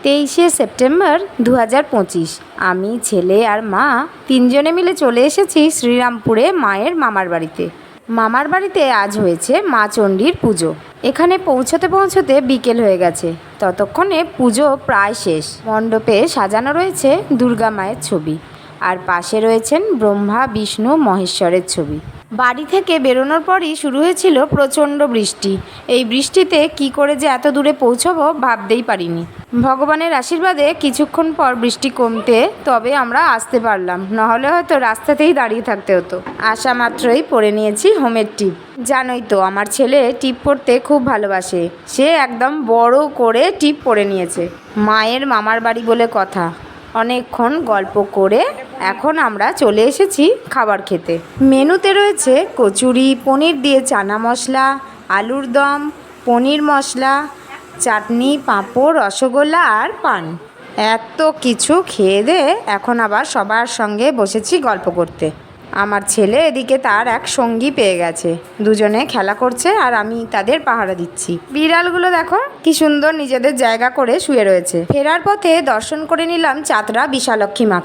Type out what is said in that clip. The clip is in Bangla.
23শে সেপ্টেম্বর 2025। আমি, ছেলে আর মা তিনজনে মিলে চলে এসেছি শ্রীরামপুরে মায়ের মামার বাড়িতে। মামার বাড়িতে আজ হয়েছে মা চণ্ডীর পুজো। এখানে পৌঁছতে পৌঁছতে বিকেল হয়ে গেছে। ততক্ষণে পুজো প্রায় শেষ। মণ্ডপে সাজানো রয়েছে দুর্গা মায়ের ছবি, আর পাশে রয়েছেন ব্রহ্মা, বিষ্ণু, মহেশ্বরের ছবি। বাড়ি থেকে বেরোনোর পরই শুরু হয়েছিল প্রচণ্ড বৃষ্টি। এই বৃষ্টিতে কি করে যে এত দূরে পৌঁছবো ভাবতেই পারিনি। ভগবানের আশীর্বাদে কিছুক্ষণ পর বৃষ্টি কমতে তবে আমরা আসতে পারলাম, নাহলে হয়তো রাস্তাতেই দাঁড়িয়ে থাকতে হতো। আসা মাত্রই পরে নিয়েছি হোমের টিপ। জানোই তো আমার ছেলে টিপ পরতে খুব ভালোবাসে। সে একদম বড় করে টিপ পরে নিয়েছে। মায়ের মামার বাড়ি বলে কথা। অনেকক্ষণ গল্প করে এখন আমরা চলে এসেছি খাবার খেতে। মেনুতে রয়েছে কচুরি, পনির দিয়ে চানা মশলা, আলুর দম, পনির মশলা, চাটনি, পাঁপড়, রসগোল্লা আর পান। এত কিছু খেয়ে দিয়ে এখন আবার সবার সঙ্গে বসেছি গল্প করতে। আমার ছেলে এদিকে তার এক সঙ্গী পেয়ে গেছে। দুজনে খেলা করছে আর আমি তাদের পাহারা দিচ্ছি। বিড়ালগুলো দেখো কি সুন্দর নিজেদের জায়গা করে শুয়ে রয়েছে। ফেরার পথে দর্শন করে নিলাম চাতরা বিশালক্ষী মাকে।